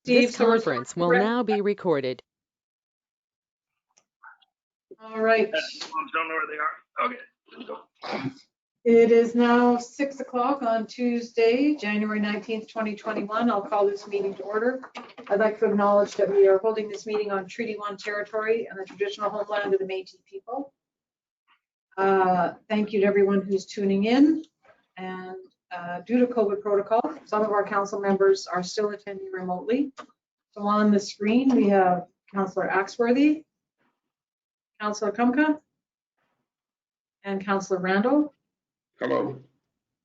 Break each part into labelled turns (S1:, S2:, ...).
S1: This conference will now be recorded.
S2: All right.
S3: Moms don't know where they are. Okay. Let's go.
S2: It is now 6 o'clock on Tuesday, January 19th, 2021. I'll call this meeting to order. I'd like to acknowledge that we are holding this meeting on Treaty 1 territory and the traditional homeland of the Métis people. Thank you to everyone who's tuning in. And due to COVID protocol, some of our council members are still attending remotely. So on the screen, we have Councillor Axworthy, Councillor Kumka, and Councillor Randall.
S4: Hello.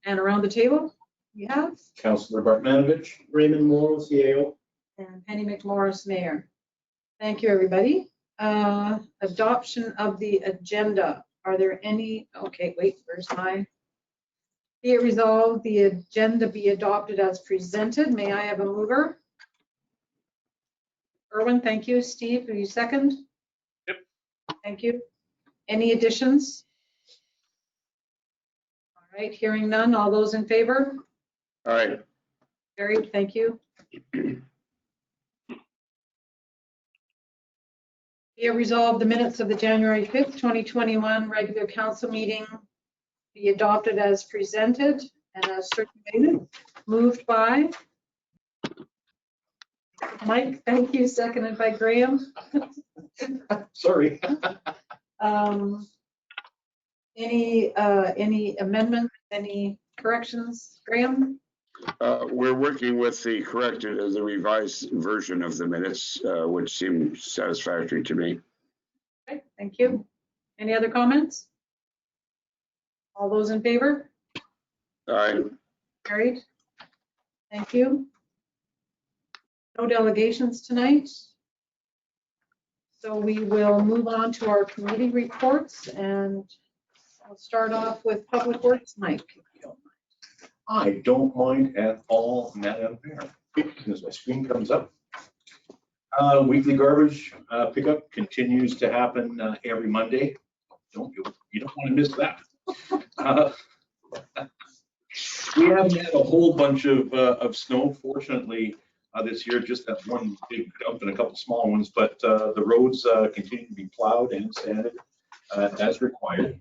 S2: And around the table, we have
S5: Councillor Bartmanovich, Raymond Morrow, CAO.
S2: and Penny McMorris, Mayor. Thank you, everybody. Adoption of the agenda. Are there any? Okay, wait, where's my? Be it resolved, the agenda be adopted as presented. May I have a mover? Erwin, thank you. Steve, will you second?
S3: Yep.
S2: Thank you. Any additions? All right, hearing none. All those in favor?
S4: All right.
S2: Carried, thank you. Be it resolved, the minutes of the January 5th, 2021 regular council meeting be adopted as presented and as circulated. Moved by Mike, thank you. Seconded by Graham.
S5: Sorry.
S2: Any amendments, any corrections, Graham?
S4: We're working with the corrected, the revised version of the minutes, which seemed satisfactory to me.
S2: Okay, thank you. Any other comments? All those in favor?
S4: All right.
S2: Carried. Thank you. No delegations tonight. So we will move on to our committee reports, and I'll start off with Public Works, Mike. If you don't mind.
S5: I don't mind at all, Madam Mayor, as my screen comes up. Weekly garbage pickup continues to happen every Monday. You don't want to miss that. We haven't had a whole bunch of snow, fortunately, this year. Just that one big dump and a couple small ones, but the roads continue to be plowed and sanded as required.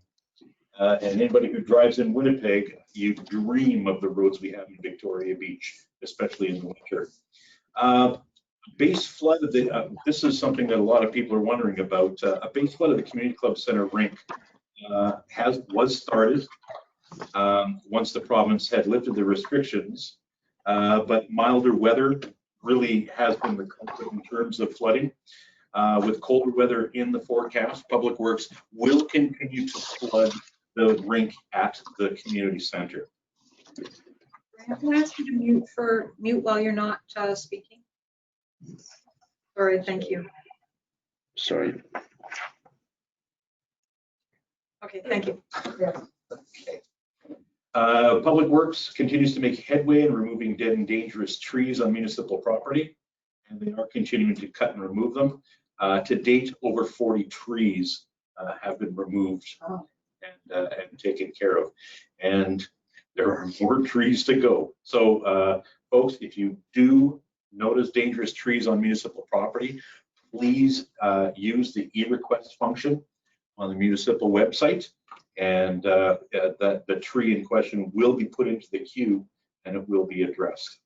S5: And anybody who drives in Winnipeg, you dream of the roads we have in Victoria Beach, especially in the winter. Base flood of the, this is something that a lot of people are wondering about. A base flood of the Community Club Center rink was started once the province had lifted the restrictions, but milder weather really has been the culprit in terms of flooding. With colder weather in the forecast, Public Works will continue to flood the rink at the community center.
S2: Can I ask you to mute while you're not speaking? Sorry, thank you.
S4: Sorry.
S2: Okay, thank you.
S5: Okay. Public Works continues to make headway in removing dead and dangerous trees on municipal property, and they are continuing to cut and remove them. To date, over 40 trees have been removed and taken care of, and there are more trees to go. So, folks, if you do notice dangerous trees on municipal property, please use the e-request function on the municipal website, and the tree in question will be put into the queue and it will be addressed.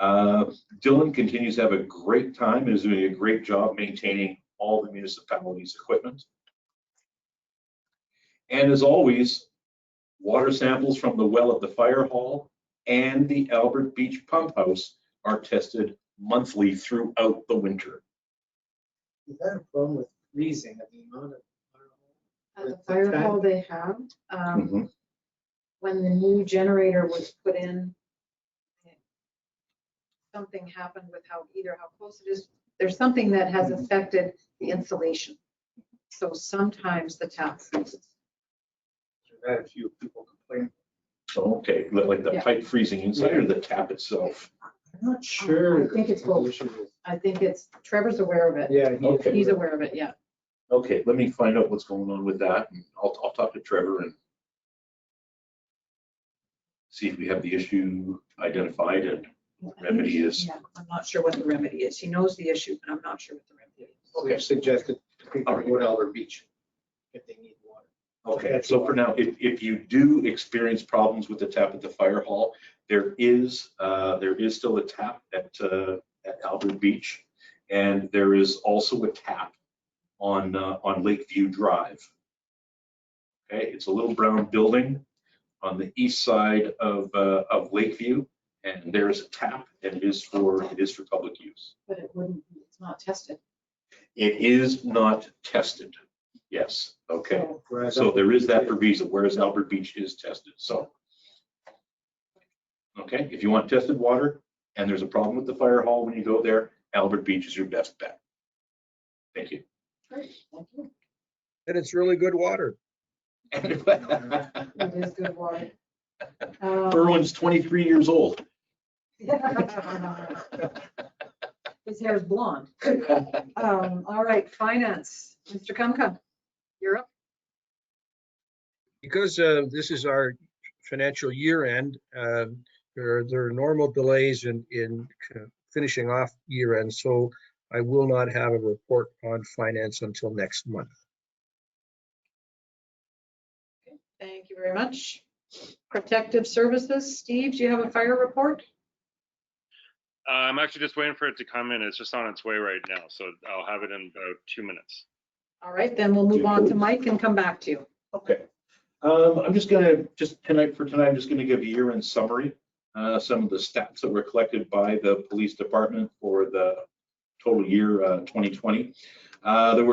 S5: Dylan continues to have a great time and is doing a great job maintaining all the municipality's equipment. And as always, water samples from the well at the fire hall and the Albert Beach pump house are tested monthly throughout the winter.
S6: Is that a problem with freezing at the amount of
S2: At the fire hall they have, when the new generator was put in, something happened with how close it is. There's something that has affected the insulation. So sometimes the tap freezes.
S6: I've had a few people complain.
S5: Okay, like the pipe freezing inside or the tap itself?
S6: I'm not sure.
S2: I think it's both. I think it's, Trevor's aware of it.
S6: Yeah,
S5: Okay.
S2: He's aware of it, yeah.
S5: Okay, let me find out what's going on with that, and I'll talk to Trevor and see if we have the issue identified and remedy is.
S2: Yeah, I'm not sure what the remedy is. He knows the issue, but I'm not sure what the remedy is.
S6: Okay, suggested people go to Albert Beach if they need water.
S5: Okay, so for now, if you do experience problems with the tap at the fire hall, there is still a tap at Albert Beach, and there is also a tap on Lakeview Drive. Okay, it's a little brown building on the east side of Lakeview, and there is a tap, and it is for public use.
S2: But it's not tested.
S5: It is not tested. Yes. Okay.
S2: So
S5: So there is that proviso, whereas Albert Beach is tested. So, okay, if you want tested water and there's a problem with the fire hall when you go there, Albert Beach is your best bet. Thank you.
S2: great, thank you.
S7: And it's really good water.
S2: It is good water.
S5: Berwyn's 23 years old.
S2: His hair is blonde. All right, finance, Mr. Kumka, you're up.
S7: Because this is our financial year end, there are normal delays in finishing off year end, so I will not have a report on finance until next month.
S2: Thank you very much. Protective Services, Steve, do you have a fire report?
S3: I'm actually just waiting for it to come in. It's just on its way right now, so I'll have it in about 2 minutes.
S2: All right, then we'll move on to Mike and come back to you.
S5: Okay. I'm just gonna, tonight, I'm just gonna give a year-end summary. Some of the stats that were collected by the police department for the total year 2020. There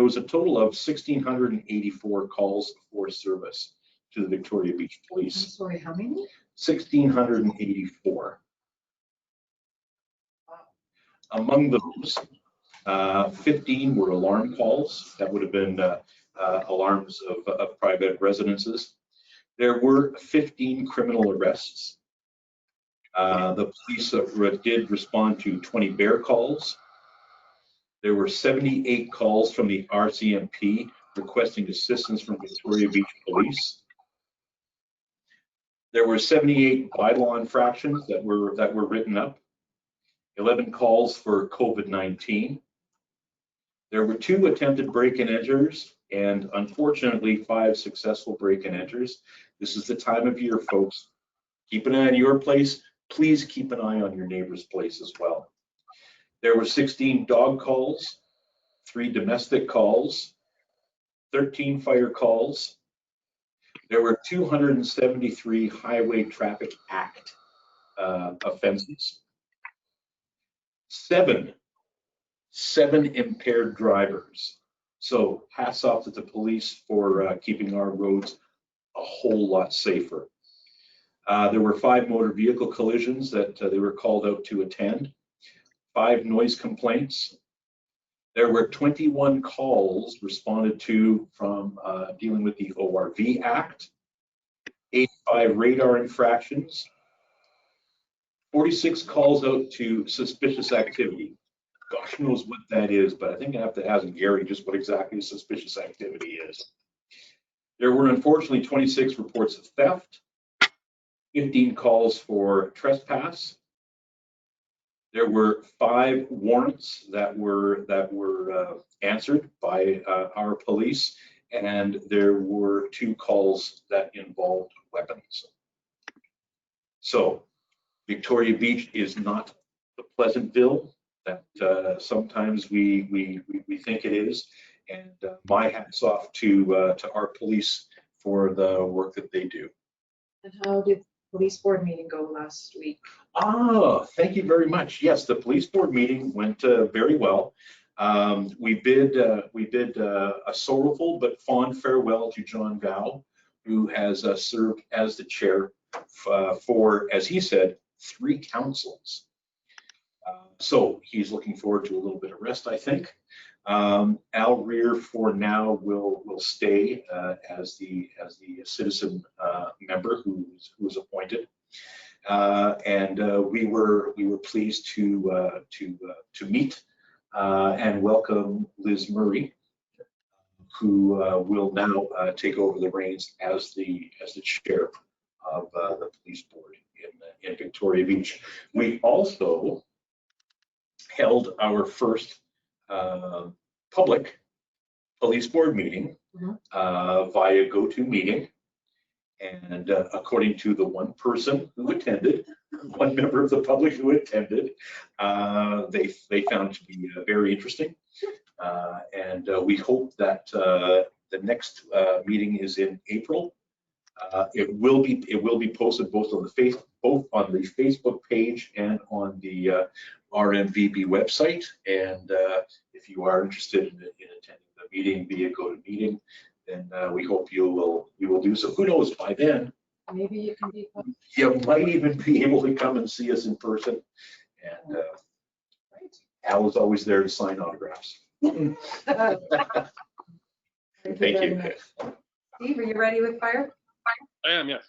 S5: was a total of 1,684 calls for service to the Victoria Beach
S2: I'm
S5: Police.
S2: sorry, how many?
S5: 1,684. Among those, 15 were alarm calls. That would have been alarms of private residences. There were 15 criminal arrests. The police did respond to 20 bear calls. There were 78 calls from the RCMP requesting assistance from Victoria Beach Police. There were 78 bylaw infractions that were written up. 11 calls for COVID-19. There were 2 attempted break-and enters, and unfortunately 5 successful break-and enters. This is the time of year, folks. Keep an eye on your place. Please keep an eye on your neighbor's place as well. There were 16 dog calls, 3 domestic calls, 13 fire calls. There were 273 Highway Traffic Act offenses. 7 impaired drivers. So hats off to the police for keeping our roads a whole lot safer. There were 5 motor vehicle collisions that they were called out to attend. 5 noise complaints. There were 21 calls responded to from dealing with the ORV Act. 85 radar infractions. 46 calls out to suspicious activity. Gosh knows what that is, but I think I have to ask Gary just what exactly suspicious activity is. There were unfortunately 26 reports of theft, 15 calls for trespass. There were 5 warrants that were answered by our police, and there were 2 calls that involved weapons. So Victoria Beach is not the Pleasantville that sometimes we think it is, and my hats off to our police for the work that they do.
S2: And how did police board meeting go last week?
S5: Thank you very much. Yes, the police board meeting went very well. We bid a sorrowful but fond farewell to John Gow, who has served as the chair for, as he said, 3 councils. So he's looking forward to a little bit of rest, I think. Al Rear for now will stay as the citizen member who was appointed, and we were pleased to meet and welcome Liz Murray, who will now take over the reins as the chair of the police board in Victoria Beach. We also held our first public police board meeting via GoToMeeting. And according to the one person who attended, one member of the public who attended, they found it to be very interesting. And we hope that the next meeting is in April. It will be posted both on the Facebook page and on the RMVB website. And if you are interested in attending the meeting via GoToMeeting, then we hope you will do so. Who knows, by then,
S2: Maybe you can be.
S5: you might even be able to come and see us in person. And Al is always there to sign autographs.
S2: Thank
S5: Thank
S2: very
S5: you.
S2: much. Steve, are you ready with fire?
S3: I am, yes.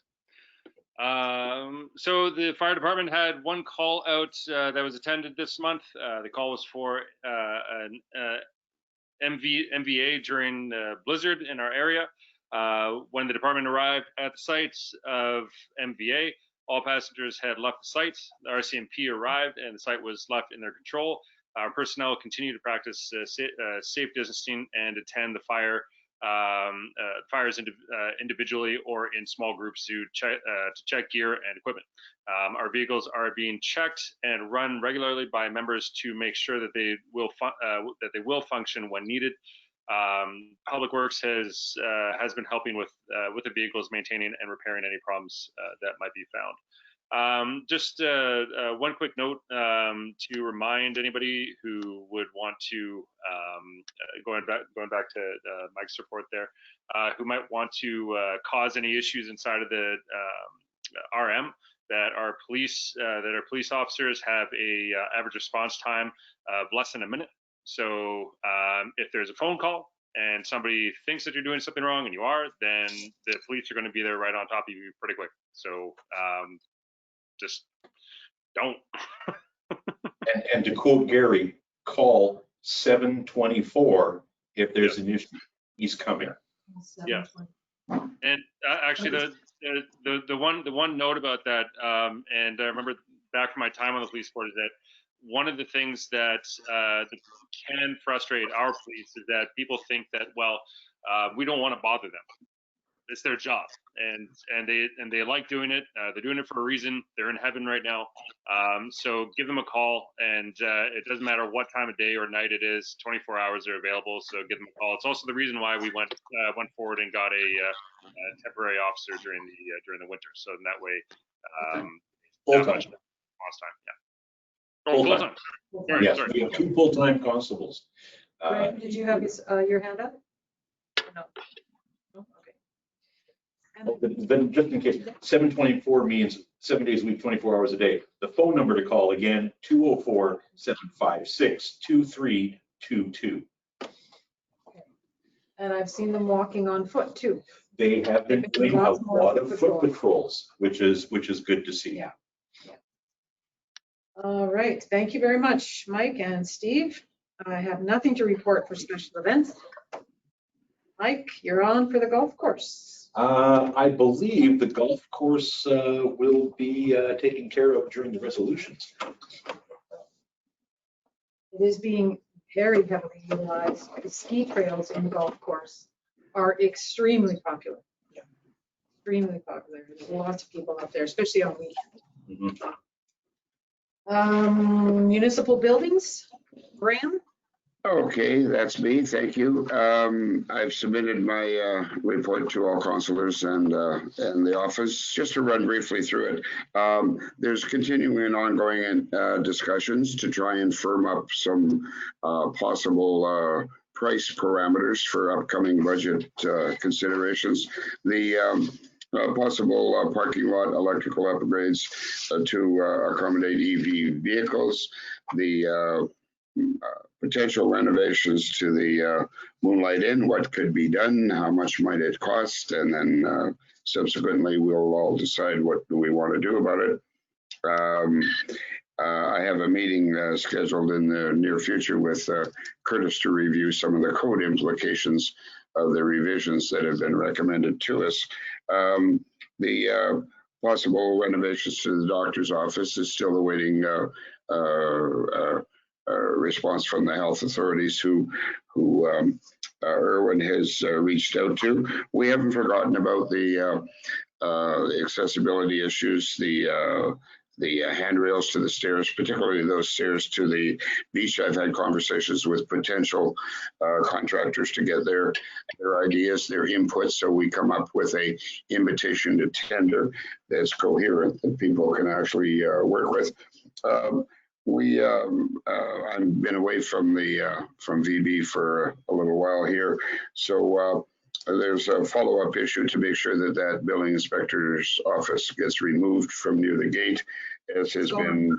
S3: So the fire department had one call out that was attended this month. The call was for an MVA during the blizzard in our area. When the department arrived at the site of MVA, all passengers had left the site. The RCMP arrived and the site was left in their control. Our personnel continue to practice safe distancing and attend the fires individually or in small groups to check gear and equipment. Our vehicles are being checked and run regularly by members to make sure that they will function when needed. Public Works has been helping with the vehicles, maintaining and repairing any problems that might be found. Just one quick note to remind anybody who would want to, going back to Mike's report there, who might want to cause any issues inside of the RM, that our police officers have a average response time of less than a minute. So if there's a phone call and somebody thinks that you're doing something wrong and you are, then the police are going to be there right on top of you pretty quick. So just don't.
S5: and to quote Gary, call 724 if there's an issue. He's coming.
S3: Yeah. And actually, the one note about that, and I remember back from my time on the police force, is that one of the things that can frustrate our police is that people think that, well, we don't want to bother them. It's their job, and they like doing it. They're doing it for a reason. They're in heaven right now. So give them a call, and it doesn't matter what time of day or night it is. 24 hours are available, so give them a call. It's also the reason why we went forward and got a temporary officer during the winter. So in that way,
S5: Full
S3: much
S5: time.
S3: response time. Yeah. Oh, full time. Sorry,
S5: Yes,
S3: sorry.
S5: we have 2 full-time constables.
S2: Graham, did you have your hand up? No. No? Okay.
S5: But just in case, 724 means 7 days a week, 24 hours a day. The phone number to call again, 204-756-2322.
S2: And I've seen them walking on foot too.
S5: They have been doing a lot of foot patrols, which is good to see.
S2: Yeah. All right, thank you very much, Mike and Steve. I have nothing to report for special events. Mike, you're on for the golf course.
S5: I believe the golf course will be taken care of during the resolutions.
S2: It is being very heavily utilized. The ski trails in the golf course are extremely popular.
S5: Yeah.
S2: Extremely popular. There's lots of people out there, especially on weekends.
S5: Mm-hmm.
S2: Municipal buildings, Graham?
S4: Okay, that's me. Thank you. I've submitted my report to all councillors and the office. Just to run briefly through it, there's continuing and ongoing discussions to try and firm up some possible price parameters for upcoming budget considerations. The possible parking lot electrical upgrades to accommodate EV vehicles, the potential renovations to the Moonlight Inn, what could be done, how much might it cost, and then subsequently we'll all decide what we want to do about it. I have a meeting scheduled in the near future with Curtis to review some of the code implications of the revisions that have been recommended to us. The possible renovations to the doctor's office is still awaiting response from the health authorities who Irwin has reached out to. We haven't forgotten about the accessibility issues, the handrails to the stairs, particularly those stairs to the beach. I've had conversations with potential contractors to get their ideas, their input, so we come up with a invitation to tender that's coherent that people can actually work with. I've been away from VB for a little while here, so there's a follow-up issue to make sure that that building inspector's office gets removed from near the gate, as has been.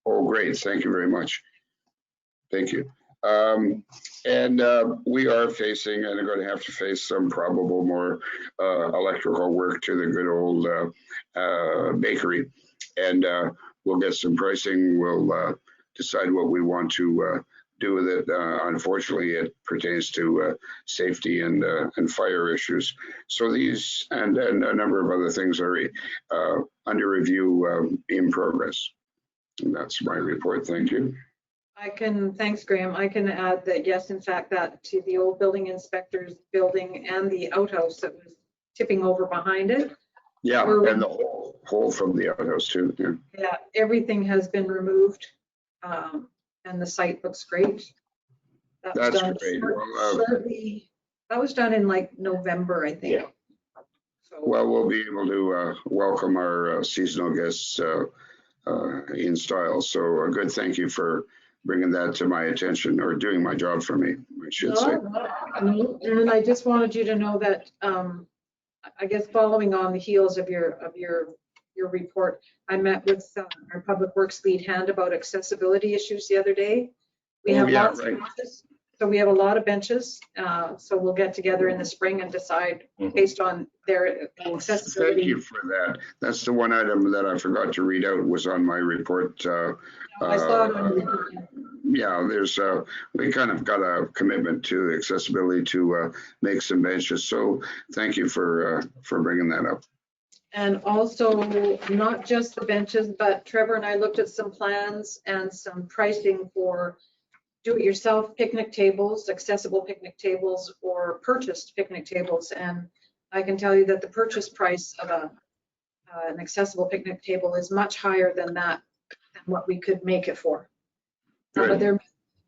S4: Oh, great! Thank you very much. Thank you. We are facing, and are going to have to face, some probable more electrical work to the good old bakery, and we'll get some pricing. We'll decide what we want to do with it. Unfortunately, it pertains to safety and fire issues. So these and a number of other things are under review, in progress. And that's my report. Thank you.
S2: Thanks, Graham. I can add that, yes, in fact, that to the old building inspector's building and the outhouse that was tipping over behind it.
S4: Yeah, and the hole from the outhouse too.
S2: Yeah, everything has been removed, and the site looks great.
S4: That's great.
S2: Shortly, that was done in like November, I think.
S4: Yeah. So, well, we'll be able to welcome our seasonal guests in style. So a good thank you for bringing that to my attention, or doing my job for me, I should say.
S2: And I just wanted you to know that, I guess following on the heels of your report, I met with our public works lead hand about accessibility issues the other day. We have lots of benches, so we have a lot of benches. So we'll get together in the spring and decide based on their accessibility.
S4: Thank you for that. That's the one item that I forgot to read out, was on my report.
S2: I saw it on your report.
S4: Yeah, there's we kind of got a commitment to accessibility to make some benches. So thank you for bringing that up.
S2: And also, not just the benches, but Trevor and I looked at some plans and some pricing for do-it-yourself picnic tables, accessible picnic tables, or purchased picnic tables. And I can tell you that the purchase price of an accessible picnic table is much higher than that, than what we could make it for. But they're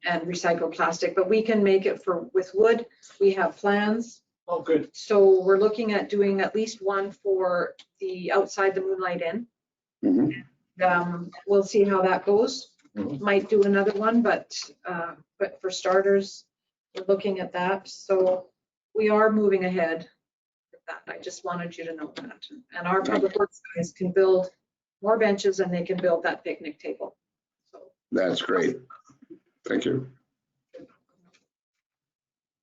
S2: and recycled plastic, but we can make it with wood. We have plans.
S5: Oh, good.
S2: So we're looking at doing at least one for the outside the Moonlight Inn. And, we'll see how that goes. Might do another one, but for starters, we're looking at that. So we are moving ahead with that. I just wanted you to know that. And our public works guys can build more benches, and they can build that picnic table. So
S4: that's great. Thank you.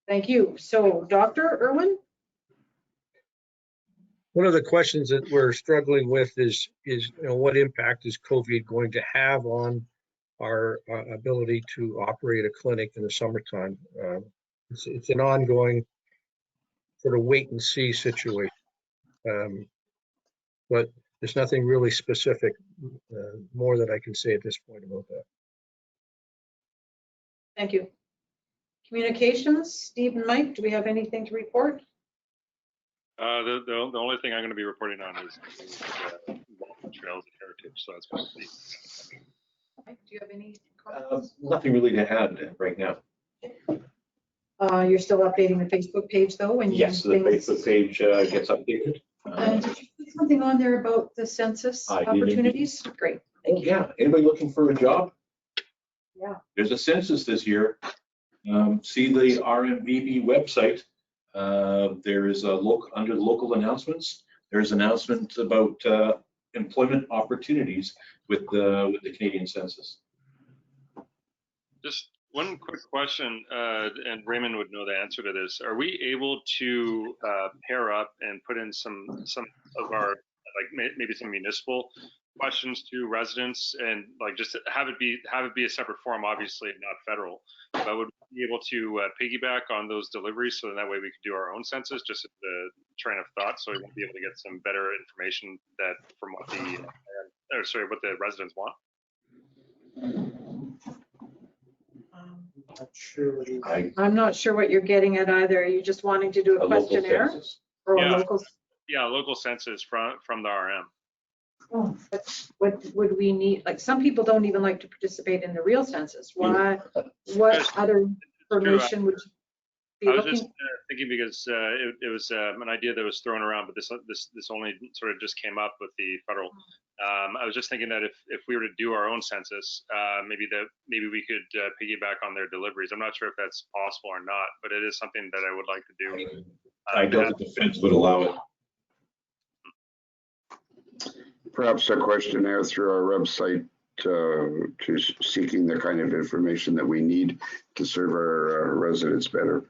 S2: Thank you. So, Dr. Irwin?
S7: One of the questions that we're struggling with is what impact is COVID going to have on our ability to operate a clinic in the summertime? It's an ongoing sort of wait and see situation, but there's nothing really specific more that I can say at this point about that.
S2: Thank you. Communications, Steve and Mike, do we have anything to report?
S3: The only thing I'm going to be reporting on is walking trails and heritage, so that's going to be.
S2: Mike, do you have any comments?
S5: Nothing really to add right now.
S2: You're still updating the Facebook page though? When
S5: yes, the Facebook page gets updated.
S2: And did you put something on there about the census opportunities? Great.
S5: Oh yeah, anybody looking for a job?
S2: Yeah.
S5: There's a census this year. See the RMVB website. There is a under the local announcements. There's announcements about employment opportunities with the Canadian Census.
S3: Just one quick question, and Raymond would know the answer to this. Are we able to pair up and put in some of our, like maybe some municipal questions to residents and like just have it be a separate forum, obviously not federal, but would we be able to piggyback on those deliveries so that way we could do our own census, just at the train of thought, so we won't be able to get some better information that from what what the residents want.
S6: Not sure what you-
S2: I'm not sure what you're getting at either. Are you just wanting to do a
S5: local
S2: questionnaire
S5: census.
S2: or
S3: Yeah.
S2: a local?
S3: Yeah, local census from the RM.
S2: Oh, but what would we need? Like, some people don't even like to participate in the real census. Why? What other information would you be
S3: I was just
S2: looking?
S3: thinking because it was an idea that was thrown around, but this only sort of just came up with the federal. I was just thinking that if we were to do our own census, maybe we could piggyback on their deliveries. I'm not sure if that's possible or not, but it is something that I would like to do.
S5: I doubt the feds would allow it.
S4: Perhaps a questionnaire through our website to seeking the kind of information that we need to serve our residents better.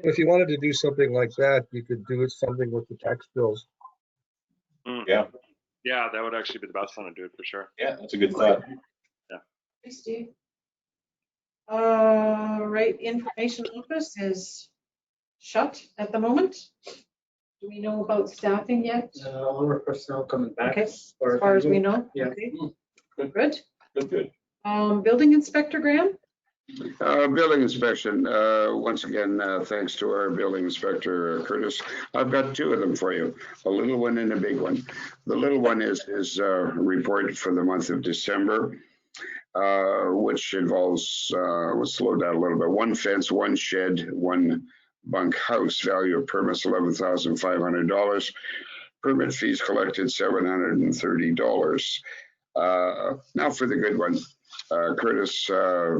S7: If you wanted to do something like that, you could do it something with the tax bills.
S5: Yeah,
S3: Yeah, that would actually be the best one to do it for sure.
S5: yeah, that's a good thought.
S2: Hey, Steve. Right, information office is shut at the moment. Do we know about staffing yet?
S6: All our personnel coming back.
S2: Okay, as far as we know?
S6: Yeah.
S2: Okay,
S5: Good.
S2: good.
S5: Good.
S2: Building inspector, Graham?
S4: Building inspection, once again, thanks to our building inspector, Curtis. I've got two of them for you, a little one and a big one. The little one is report for the month of December, which involves, let's slow down a little bit, one fence, one shed, one bunk house, value of permits $11,500. Permit fees collected $730. Now for the good one. Curtis,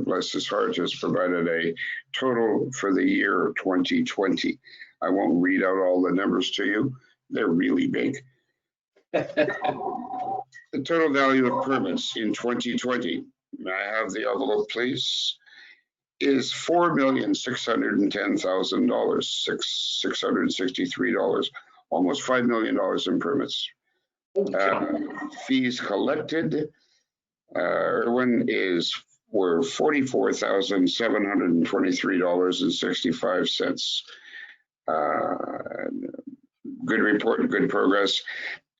S4: bless his heart, has provided a total for the year 2020. I won't read out all the numbers to you. They're really big. The total value of permits in 2020, may I have the envelope, please, is $4,610,000, $663, almost $5 million in permits. Fees collected, Erwin, were $44,723.65. Good report and good progress.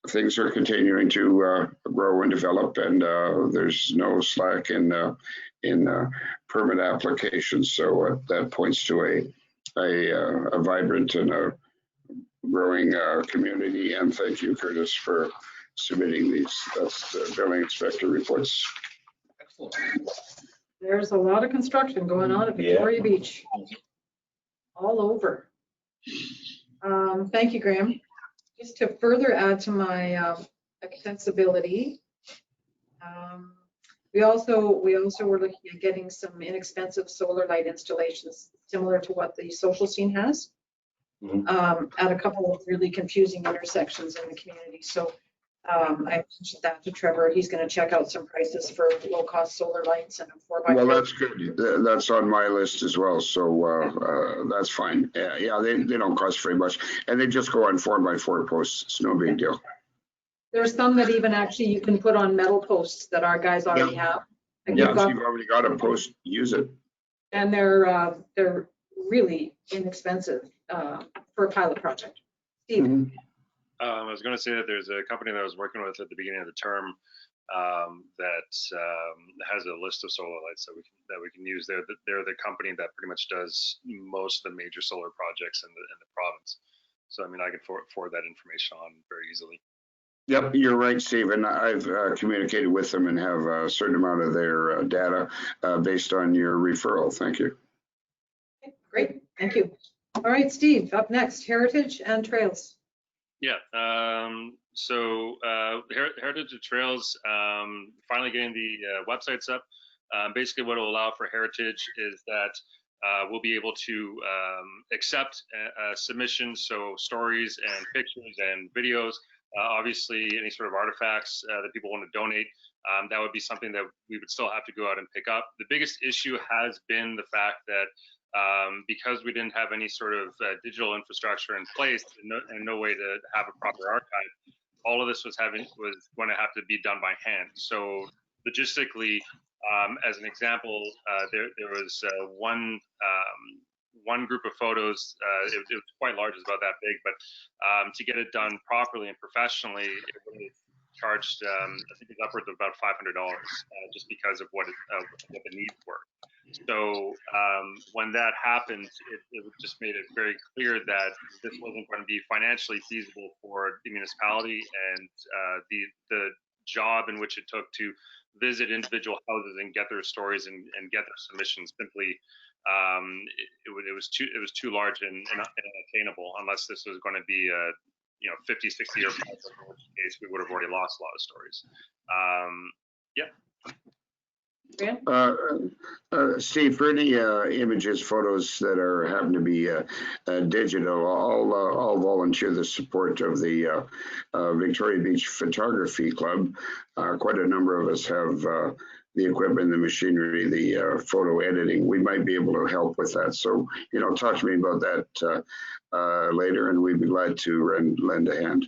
S4: Things are continuing to grow and develop, and there's no slack in permit applications. So that points to a vibrant and a growing community. And thank you, Curtis, for submitting these. That's the building inspector reports.
S5: Excellent.
S2: There's a lot of construction going on at Victoria Beach. All over. Thank you, Graham. Just to further add to my accessibility, we also were looking at getting some inexpensive solar light installations similar to what the social scene has at a couple of really confusing intersections in the community. So I mentioned that to Trevor. He's going to check out some prices for low-cost solar lights and a 4x4.
S4: Well, that's good. That's on my list as well. So that's fine. Yeah, they don't cost very much, and they just go on 4x4 posts. It's no big deal.
S2: There's some that even actually you can put on metal posts that our guys already have. Like
S4: Yeah,
S2: we've
S4: if
S2: got,
S4: you've already got a post, use it.
S2: and they're really inexpensive for a pilot project. Steve.
S3: I was going to say that there's a company that I was working with at the beginning of the term that has a list of solar lights that we can use. They're the company that pretty much does most of the major solar projects in the province. So I mean, I can forward that information on very easily.
S4: Yep, you're right, Steve. And I've communicated with them and have a certain amount of their data based on your referral. Thank you.
S2: Okay, great, thank you. All right, Steve, up next, heritage and trails.
S3: Yeah, so Heritage of Trails, finally getting the websites up. Basically what will allow for Heritage is that we'll be able to accept submissions, so stories and pictures and videos, obviously any sort of artifacts that people want to donate. That would be something that we would still have to go out and pick up. The biggest issue has been the fact that because we didn't have any sort of digital infrastructure in place and no way to have a proper archive, all of this was going to have to be done by hand. So logistically, as an example, there was one group of photos. It was quite large, it was about that big, but to get it done properly and professionally, it really charged, I think it's upwards of about $500 just because of what the needs were. So when that happened, it just made it very clear that this wasn't going to be financially feasible for the municipality, and the job in which it took to visit individual houses and get their stories and get their submissions simply it was too large and unattainable unless this was going to be a 50, 60 year process, in which case we would have already lost a lot of stories.
S4: Steve, for any images, photos that happen to be digital, I'll volunteer the support of the Victoria Beach Photography Club. Quite a number of us have the equipment, the machinery, the photo editing. We might be able to help with that. So, talk to me about that later, and we'd be glad to lend a hand.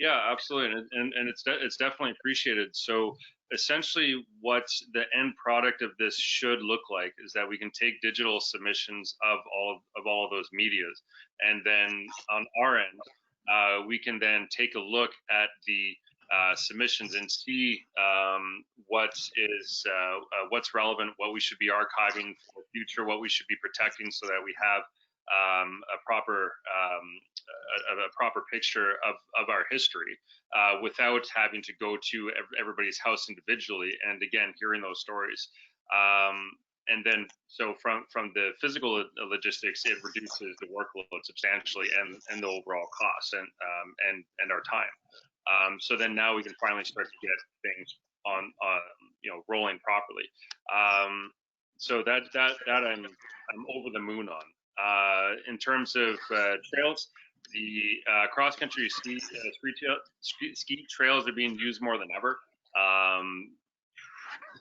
S3: Yeah, absolutely, and it's definitely appreciated. So essentially, what the end product of this should look like is that we can take digital submissions of all of those medias, and then on our end, we can then take a look at the submissions and see what's relevant, what we should be archiving for the future, what we should be protecting, so that we have a proper picture of our history without having to go to everybody's house individually and again hearing those stories. And then so from the physical logistics, it reduces the workload substantially and the overall cost and our time. So then now we can finally start to get things on rolling properly. So that I'm over the moon on. In terms of trails, the cross-country ski trails are being used more than ever.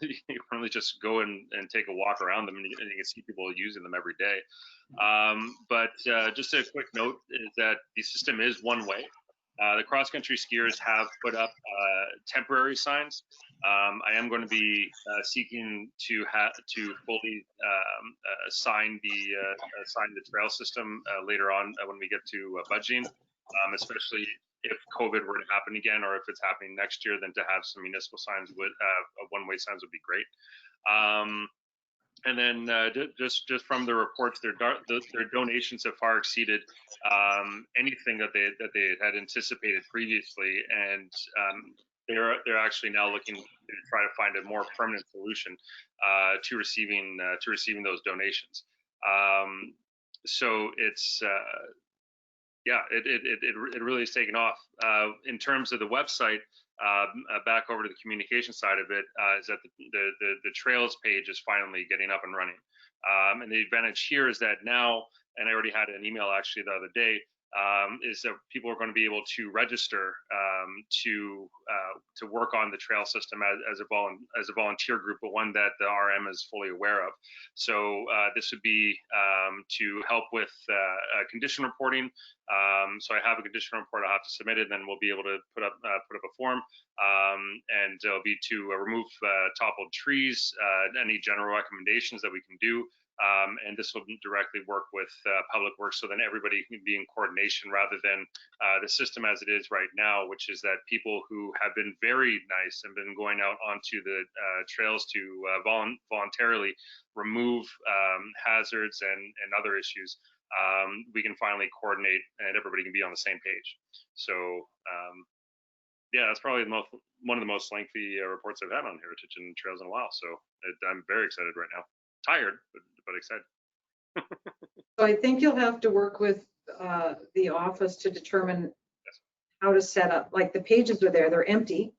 S3: You can really just go and take a walk around them, and you can see people using them every day. But just a quick note is that the system is one way. The cross-country skiers have put up temporary signs. I am going to be seeking to fully sign the trail system later on when we get to budgeting, especially if COVID were to happen again, or if it's happening next year, then to have some municipal signs with one-way signs would be great. And then just from the reports, their donations have far exceeded anything that they had anticipated previously, and they're actually now looking to try to find a more permanent solution to receiving those donations. So it's it really has taken off. In terms of the website, back over to the communication side of it, is that the trails page is finally getting up and running. And the advantage here is that now, and I already had an email actually the other day, is that people are going to be able to register to work on the trail system as a volunteer group, but one that the RM is fully aware of. So this would be to help with condition reporting. So I have a condition report I'll have to submit it, and then we'll be able to put up a form, and it'll be to remove toppled trees, any general recommendations that we can do. And this will directly work with Public Works, so then everybody can be in coordination rather than the system as it is right now, which is that people who have been very nice and been going out onto the trails to voluntarily remove hazards and other issues, we can finally coordinate and everybody can be on the same page. So yeah, that's probably one of the most lengthy reports I've had on Heritage and Trails in a while. So I'm very excited right now. Tired, but excited.
S2: So I think you'll have to work with the office to determine how to set up, like the pages are there, they're empty.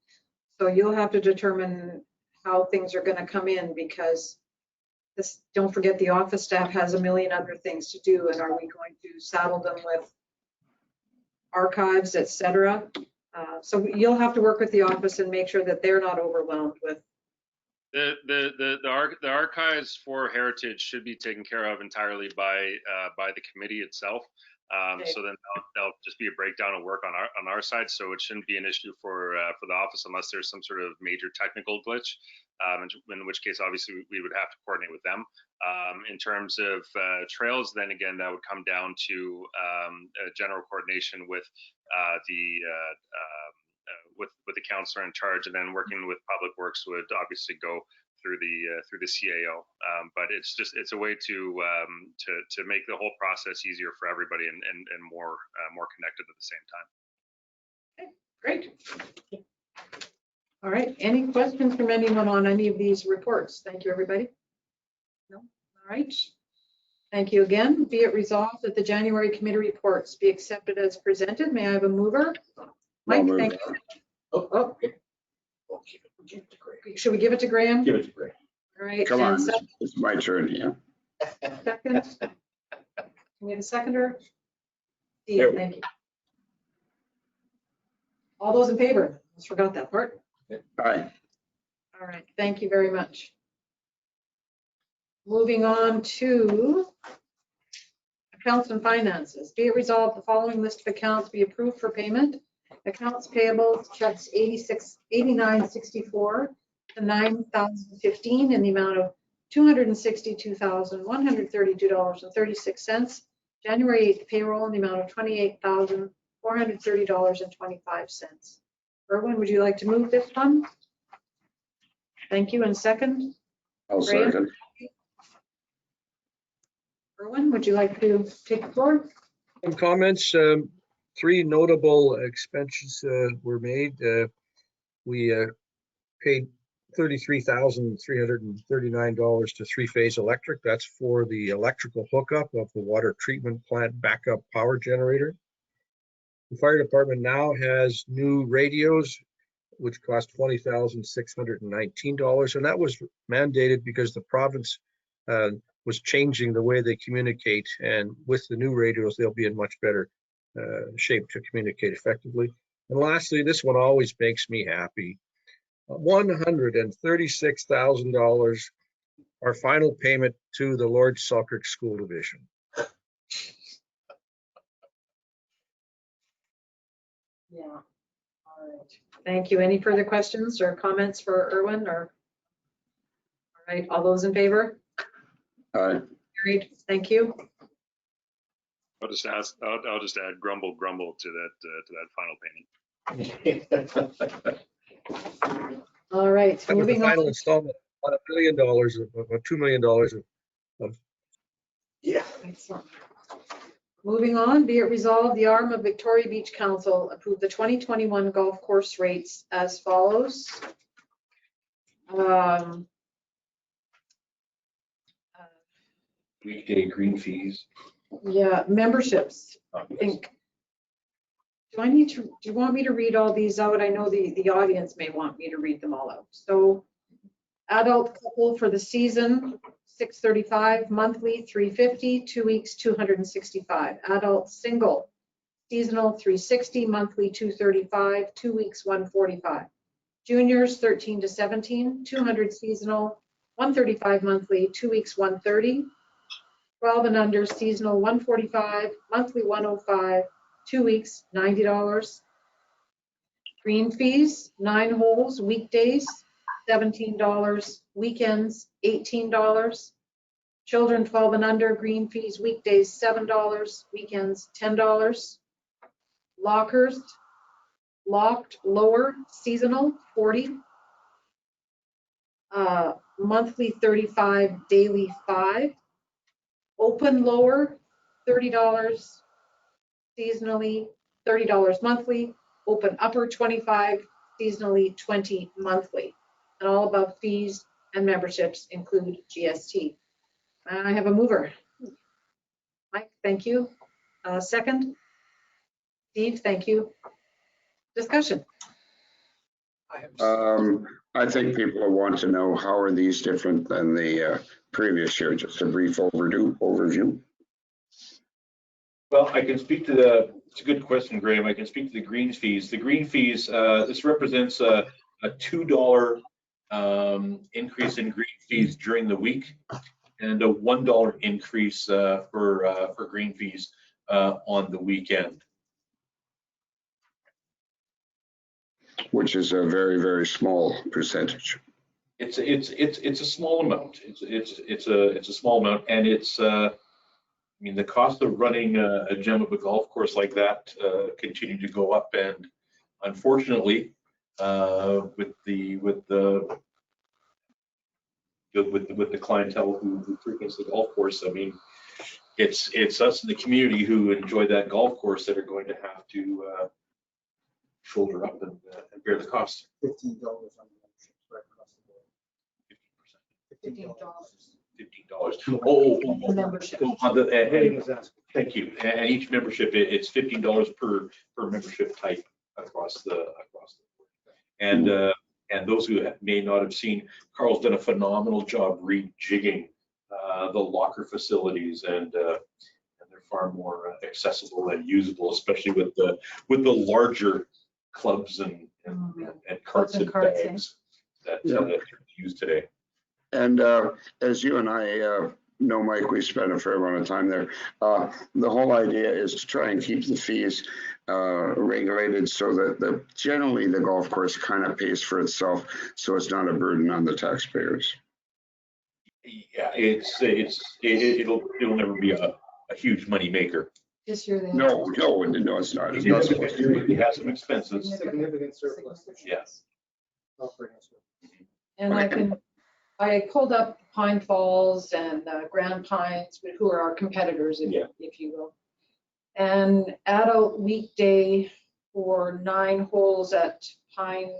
S2: So you'll have to determine how things are going to come in, because this, don't forget, the office staff has a million other things to do. And are we going to saddle them with archives, etc.? So you'll have to work with the office and make sure that they're not overwhelmed with.
S3: The archives for Heritage should be taken care of entirely by the committee itself.
S2: Okay.
S3: So then that'll just be a breakdown of work on our side. So it shouldn't be an issue for the office unless there's some sort of major technical glitch. In which case, obviously, we would have to coordinate with them. In terms of trails, then again, that would come down to general coordination with with the counselor in charge, and then working with Public Works would obviously go through the CAO. But it's a way to make the whole process easier for everybody and more connected at the same time.
S2: Great. All right, any questions from anyone on any of these reports? Thank you, everybody. No? All right. Thank you again. Be it resolved that the January committee reports be accepted as presented. May I have a mover? Mike, thank you. Oh, should we give it to Graham?
S5: Give it to Graham.
S2: All right.
S4: Come on,
S2: and
S4: it's my turn here.
S2: second. Can we have a seconder? Steve,
S5: There we
S2: thank you. All those in favor? Just forgot that part.
S4: Aye.
S2: All right, thank you very much. Moving on to accounts and finances. Be it resolved, the following list of accounts be approved for payment. Accounts payable, checks 8964 to 9,015 in the amount of $262,132.36. January 8th payroll in the amount of $28,430.25. Erwin, would you like to move this one? Thank you. And second?
S4: I'll
S2: Graham?
S4: second.
S2: Erwin, would you like to take the floor?
S7: Some comments. Three notable expenses were made. We paid $33,339 to Three Phase Electric. That's for the electrical hookup of the water treatment plant backup power generator. The fire department now has new radios, which cost $20,619, and that was mandated because the province was changing the way they communicate, and with the new radios, they'll be in much better shape to communicate effectively. And lastly, this one always makes me happy. $136,000, our final payment to the Lord Selkirk School Division.
S2: Yeah. All right. Thank you. Any further questions or comments for Erwin? Or all right, all those in favor?
S4: Aye.
S2: Carried. Thank you.
S3: I'll just add grumble to that final payment.
S2: All right.
S7: That was the
S2: Moving
S7: final
S2: on.
S7: installment on $1 million, $2 million of.
S5: Yeah.
S2: Excellent. Moving on, be it resolved, the arm of Victoria Beach Council approved the 2021 golf course rates as follows.
S5: Weekday green fees.
S2: Yeah, memberships. I think. Do you want me to read all these out? I know the audience may want me to read them all out. So adult couple for the season, $635, monthly $350, 2 weeks $265. Adult single, seasonal $360, monthly $235, 2 weeks $145. Juniors 13 to 17, $200 seasonal, $135 monthly, 2 weeks $130. 12 and under, seasonal $145, monthly $105, 2 weeks $90. Green fees, 9 holes, weekdays $17, weekends $18. Children 12 and under, green fees, weekdays $7, weekends $10. Lockers, locked lower, seasonal $40, monthly $35, daily $5. Open lower $30, seasonally $30 monthly. Open upper $25, seasonally $20 monthly. And all above fees and memberships include GST. I have a mover. Mike, thank you. Second. Steve, thank you. Discussion.
S4: I think people will want to know how are these different than the previous year. Just a brief overview.
S5: Well, I can speak to it's a good question, Graham. I can speak to the green fees. The green fees, this represents a $2 increase in green fees during the week and a $1 increase for green fees on the weekend.
S4: Which is a very, very small percentage.
S5: It's a small amount. It's a small amount, and I mean, the cost of running a gem of a golf course like that continue to go up, and unfortunately, with the clientele who frequents the golf course, I mean, it's us in the community who enjoy that golf course that are going to have to shoulder up and bear the cost.
S6: $15 on the membership right across the board.
S2: $15.
S5: $15.
S2: The membership.
S6: Everything was asked.
S5: Thank you. And each membership, it's $15 per membership type across the board. And those who may not have seen, Carl's done a phenomenal job rejigging the locker facilities, and they're far more accessible and usable, especially with the larger clubs and carts and bags that use today.
S4: And as you and I know, Mike, we spent a fair amount of time there. The whole idea is to try and keep the fees regulated so that generally the golf course kind of pays for itself, so it's not a burden on the taxpayers.
S5: Yeah, it'll never be a huge money maker.
S2: This year they
S4: No, it's not. It's not supposed to be.
S5: It has some expenses.
S6: Significant surplus.
S5: Yes.
S6: Operating surplus.
S2: And I pulled up Pine Falls and Grand Pines, who are our competitors, if you will. And adult weekday for 9 holes at Grand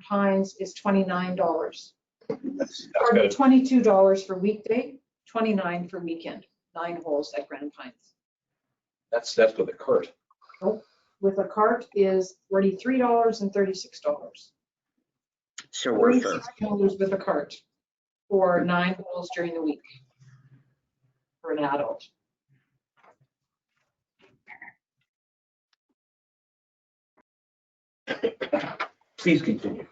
S2: Pines is $29. Pardon, $22 for weekday, $29 for weekend. 9 holes at Grand Pines.
S5: That's with a cart.
S2: Nope. With a cart is $43 and $36.
S4: So we're fair.
S2: $46 with a cart for 9 holes during the week for an adult.
S5: Please continue.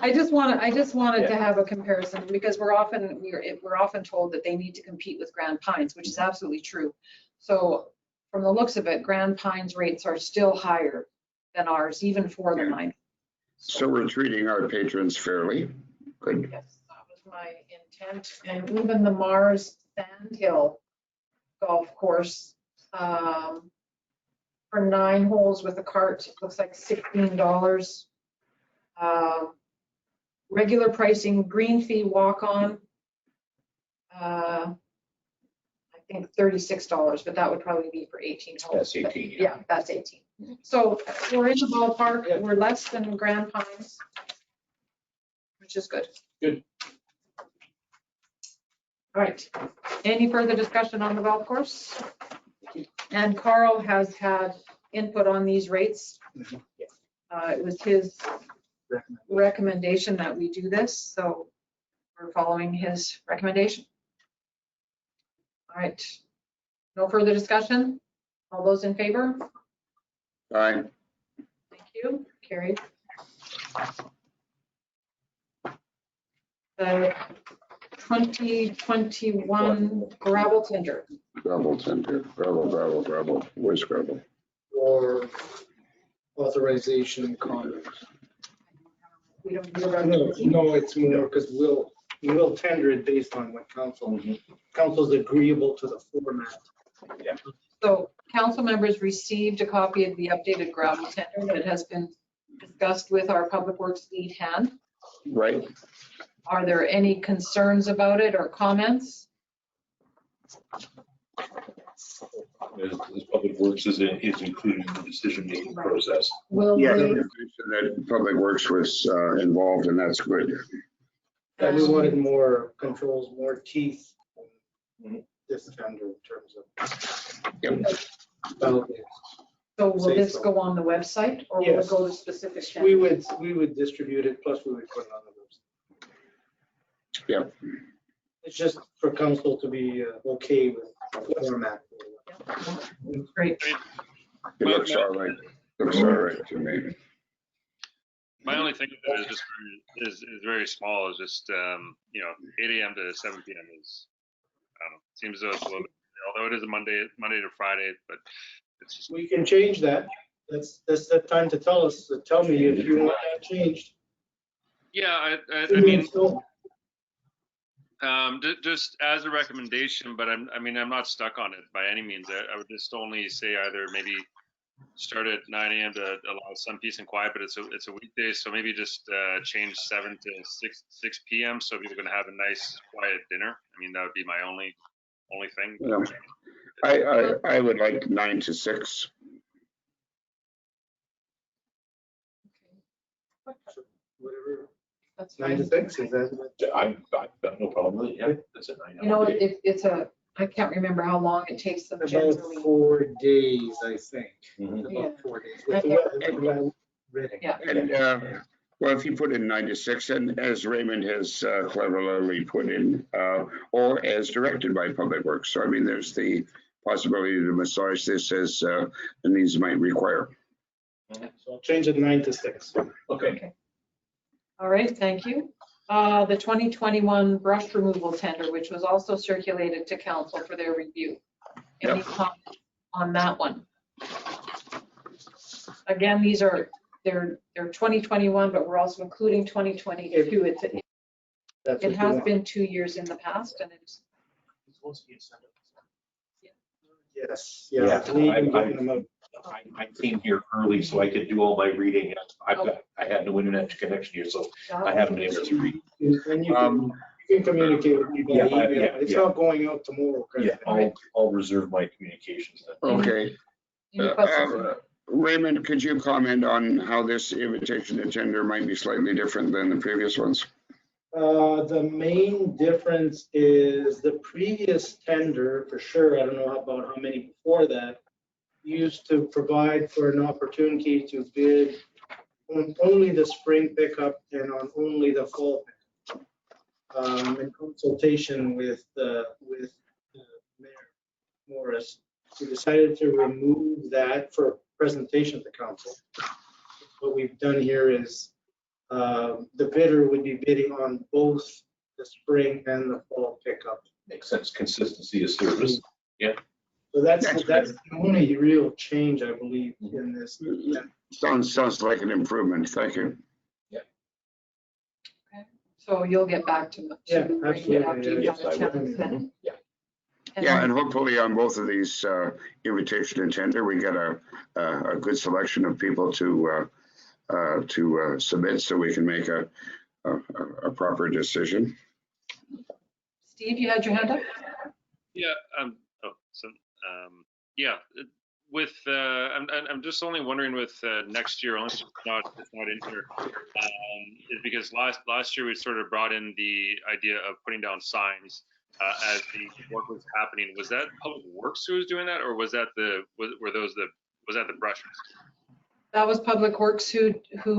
S2: I just wanted to have a comparison, because we're often told that they need to compete with Grand Pines, which is absolutely true. So from the looks of it, Grand Pines rates are still higher than ours, even for the 9.
S4: So we're treating our patrons fairly. Good.
S2: Yes, that was my intent. And even the Mars Sandhill golf course, for 9 holes with a cart, it looks like $16. Regular pricing, green fee walk-on, I think $36, but that would probably be for 18 holes.
S5: That's 18.
S2: Yeah, that's 18. So we're in the ballpark. We're less than Grand Pines, which is good.
S5: Good.
S2: All right. Any further discussion on the golf course? And Carl has had input on these rates. It was his recommendation that we do this, so we're following his recommendation. All right. No further discussion? All those in favor?
S4: Aye.
S2: Thank you. Carried. The 2021 gravel tender.
S4: Gravel tender. Gravel. Where's gravel?
S6: Or authorization comment.
S2: We don't do that.
S6: No, it's more because we'll tender it based on what council's agreeable to the format.
S5: Yeah.
S2: So council members received a copy of the updated gravel tender that has been discussed with our Public Works lead hand.
S4: Right.
S2: Are there any concerns about it or comments?
S5: As Public Works is included in the decision-making process.
S2: Will
S4: Yeah,
S2: they,
S4: that Public Works was involved, and that's good.
S6: And we wanted more controls, more teeth in this tender in terms of.
S4: Yep.
S6: Validates.
S2: so will
S6: Say
S2: this
S6: so.
S2: go on the website, or will it
S6: Yes.
S2: go to specific
S6: We
S2: channels?
S6: would distribute it, plus we would put it on the website.
S4: Yep.
S6: It's just for council to be okay with the format.
S2: Great.
S4: It looks all right. Looks all right to me.
S3: My only thing with it is just is very small. Is just 8 a.m. to 7 p.m. is, I don't know, seems as though it's a little bit although it is a Monday to Friday, but it's just,
S6: We can change that. That's the time to tell us, to tell me if you want that changed.
S3: yeah, I mean,
S6: So,
S3: just as a recommendation, but I mean, I'm not stuck on it by any means. I would just only say either maybe start at 9 a.m. to allow some peace and quiet, but it's a weekday, so maybe just change 7 to 6 p.m. so people can have a nice quiet dinner. I mean, that would be my only thing.
S4: Yeah. I would like 9 to 6.
S6: whatever,
S2: That's
S6: 9 to
S2: fine.
S6: 6, is that?
S5: I've got no problem with it. Yeah, that's a 9
S2: You know,
S5: hour day.
S2: I can't remember how long it takes them
S6: About
S2: generally.
S6: 4 days, I think.
S5: Mhm.
S2: Yeah.
S6: About 4 days. With the reading.
S2: Yeah.
S4: And, well, if you put in 9 to 6, and as Raymond has cleverly put in, or as directed by Public Works. So, I mean, there's the possibility to massage this as the needs might require.
S6: So I'll change it 9 to 6.
S5: Okay.
S2: All right, thank you. The 2021 brush removal tender, which was also circulated to council for their review. Any
S4: Yep.
S2: comments on that one? Again, they're 2021, but we're also including 2022.
S6: That's
S2: It
S6: what you
S2: has
S6: want.
S2: been 2 years in the past, and it's,
S6: Yes,
S5: Yeah,
S6: yeah. We can get them out.
S5: I came here early so I could do all my reading. I had no internet connection here, so I haven't been able to read.
S6: And you can communicate with me by
S5: Yeah,
S6: email.
S5: yeah,
S6: It's
S5: yeah.
S6: not going out tomorrow.
S5: Yeah, I'll reserve my communications then.
S4: Okay.
S2: any questions?
S4: Raymond, could you comment on how this invitation to tender might be slightly different than the previous ones?
S6: The main difference is the previous tender, for sure, I don't know about how many before that, used to provide for an opportunity to bid on only the spring pickup and on only the fall pickup. In consultation with Mayor Morris, we decided to remove that for presentation to council. What we've done here is the bidder would be bidding on both the spring and the fall pickup.
S5: Makes sense. Consistency of service. Yeah.
S6: So that's the only real change, I believe, in this.
S4: Sounds like an improvement. Thank you.
S2: So you'll get back to
S6: Yeah,
S2: Raymond
S6: absolutely,
S2: after you've
S6: yeah.
S2: had a
S5: Yes, I will.
S2: chance then.
S5: Yeah.
S4: Yeah, and hopefully on both of these invitation and tender, we get a good selection of people to submit so we can make a proper decision.
S2: Steve, you had your hand up?
S3: Yeah. Yeah. With I'm just only wondering with next year, only if it's not in here, is because last year we sort of brought in the idea of putting down signs as the work was happening. Was that Public Works who was doing that, or was that the brushers?
S2: That was Public Works who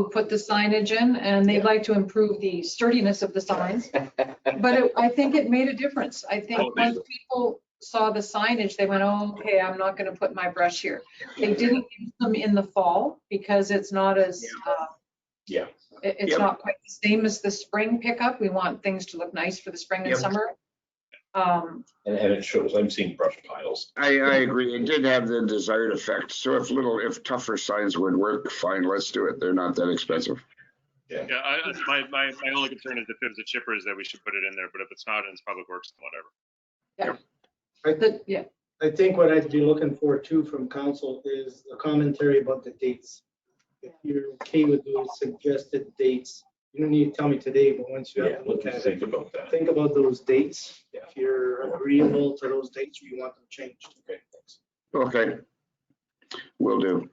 S2: put the signage in, and they'd like to improve the sturdiness of the signs. But I think it made a difference. I think once people saw the signage, they went, oh, okay, I'm not going to put my brush here. They didn't use them in the fall because it's not as,
S5: Yeah.
S2: it's
S4: Yep.
S2: not quite the same as the spring pickup. We want things to look nice for the spring and
S4: Yep.
S2: summer.
S5: And it shows. I'm seeing brush piles.
S4: I agree. It did have the desired effect. So if tougher signs would work, fine, let's do it. They're not that expensive.
S3: Yeah. My only concern is if it was a chipper is that we should put it in there, but if it's not and it's Public Works, whatever.
S2: Yeah.
S6: I think what I'd be looking for too from council is a commentary about the dates. If you're okay with those suggested dates, you don't need to tell me today, but once you
S5: Yeah,
S6: have to look at it,
S5: think about that.
S6: think about those dates.
S5: Yeah.
S6: If you're agreeable to those dates, or you want them changed.
S5: Okay, thanks.
S4: Okay, will do.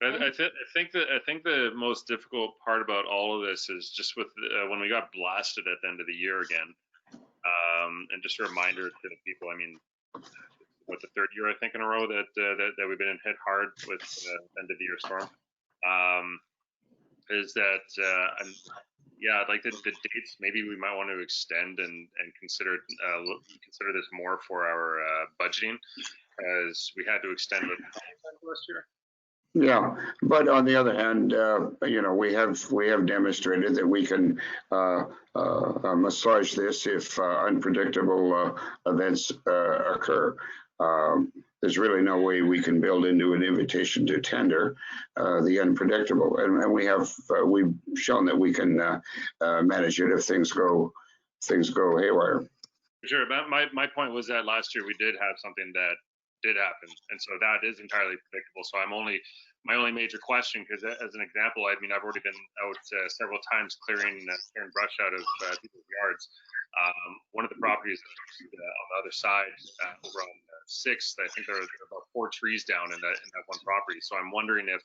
S3: I think the most difficult part about all of this is just with when we got blasted at the end of the year again, and just a reminder to the people. I mean, what, the third year I think in a row that we've been hit hard with end of the year storm. Is that like the dates, maybe we might want to extend and consider this more for our budgeting, as we had to extend it last year.
S4: Yeah, but on the other hand, we have demonstrated that we can massage this if unpredictable events occur. There's really no way we can build into an invitation to tender the unpredictable, and we've shown that we can manage it if things go haywire.
S3: Sure. My point was that last year we did have something that did happen, and so that is entirely predictable. So my only major question, because as an example, I mean, I've already been out several times clearing brush out of people's yards. One of the properties on the other side, over on 6th, I think there are about 4 trees down in that one property. So I'm wondering if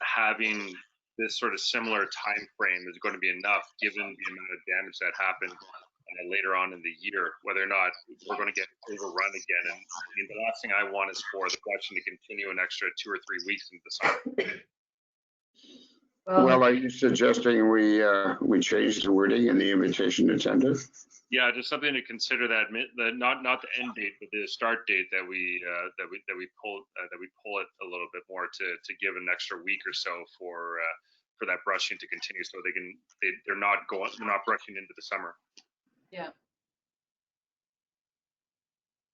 S3: having this sort of similar time frame is going to be enough, given the amount of damage that happened later on in the year, whether or not we're going to get overrun again. And I mean, the last thing I want is for the question to continue an extra 2 or 3 weeks into the summer.
S4: Well, are you suggesting we change the wording in the invitation to tender?
S3: Yeah, just something to consider, that not the end date, but the start date, that we pull it a little bit more to give an extra week or so for that brushing to continue, so they're not brushing into the summer.
S2: Yeah.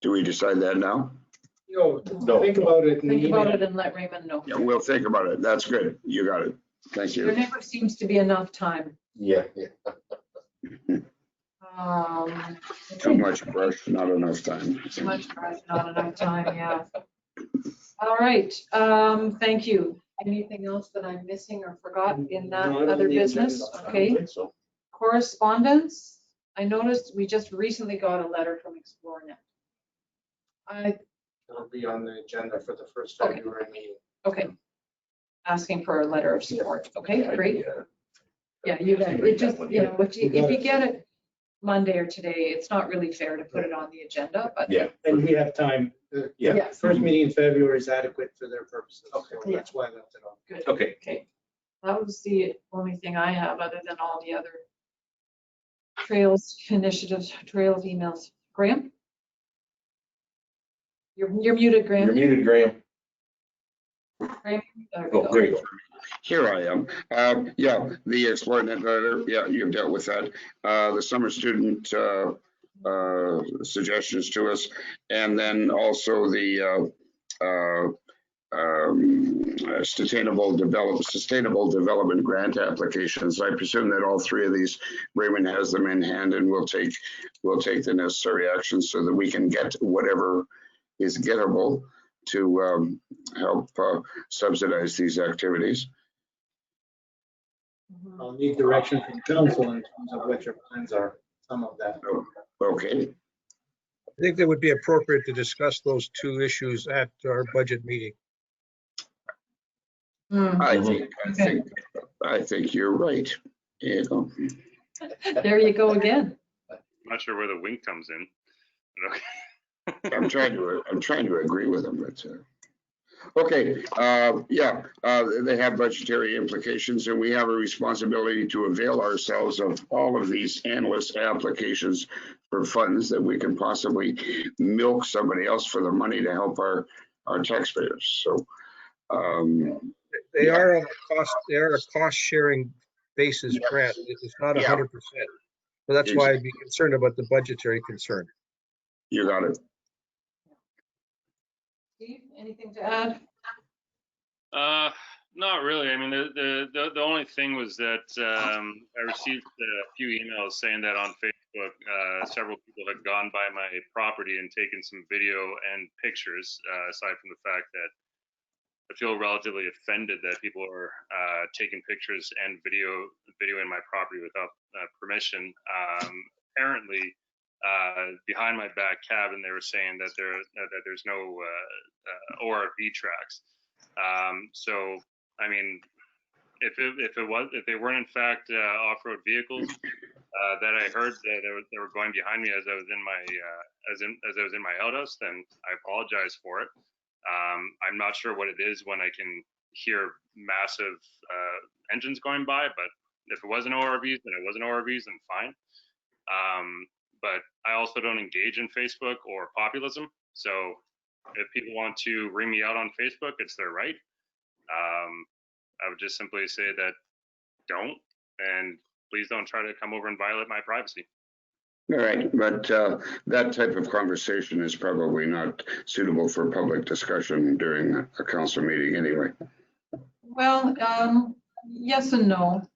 S4: Do we decide that now?
S6: No. Think about it.
S2: Think about it and let Raymond know.
S4: Yeah, we'll think about it. That's good. You got it. Thank you.
S2: There never seems to be enough time.
S8: Yeah.
S4: Too much brush, not enough time.
S2: Too much brush, not enough time, yeah. All right, thank you. Anything else that I'm missing or forgot in that other business? Okay. Correspondence. I noticed we just recently got a letter from ExploreNet.
S6: It'll be on the agenda for the first
S2: Okay.
S6: February meeting.
S2: Okay. Asking for a letter of support. Okay, great. Yeah, you got it. Just, if you get it Monday or today, it's not really fair to put it on the agenda, but.
S8: Yeah.
S6: And we have time.
S2: Yeah.
S6: First meeting in February is adequate for their purposes.
S8: Okay.
S6: So that's why I left it on.
S2: Good.
S8: Okay.
S2: Okay. That was the only thing I have, other than all the other trails initiatives, trails emails. Graham? You're muted, Graham.
S8: You're muted, Graham.
S2: Graham? There we
S8: Oh,
S2: go.
S8: there you go.
S4: Here I am. Yeah, the ExploreNet letter. Yeah, you've dealt with that. The summer student suggestions to us, and then also the sustainable development grant applications. I presume that all 3 of these, Raymond has them in hand, and we'll take the necessary actions so that we can get whatever is gettable to help subsidize these activities.
S6: I'll need direction from council in terms of what your plans are, some of that.
S4: Okay.
S7: I think that would be appropriate to discuss those 2 issues at our budget meeting.
S4: I think you're right.
S2: There you go again.
S3: I'm not sure where the wink comes in.
S4: I'm trying to agree with them. But, okay. They have budgetary implications, and we have a responsibility to avail ourselves of all of these endless applications for funds that we can possibly milk somebody else for the money to help our taxpayers. So.
S7: They are on a cost. They are a cost-sharing basis grant. It's not 100%. So that's why I'd be concerned about the budgetary concern.
S4: You got it.
S2: Steve, anything to add?
S3: Not really. I mean, the only thing was that I received a few emails saying that on Facebook, several people had gone by my property and taken some video and pictures, aside from the fact that I feel relatively offended that people are taking pictures and video in my property without permission. Apparently, behind my back cabin, they were saying that there's no ORV tracks. So, I mean, if they weren't in fact off-road vehicles that I heard that they were going behind me as I was in my outhouse, then I apologize for it. I'm not sure what it is when I can hear massive engines going by, but if it wasn't ORVs, then it wasn't ORVs, then fine. But I also don't engage in Facebook or populism. So if people want to ring me out on Facebook, it's their right. I would just simply say that don't, and please don't try to come over and violate my privacy.
S4: All right, but that type of conversation is probably not suitable for public discussion during a council meeting anyway.
S2: Well, yes and no.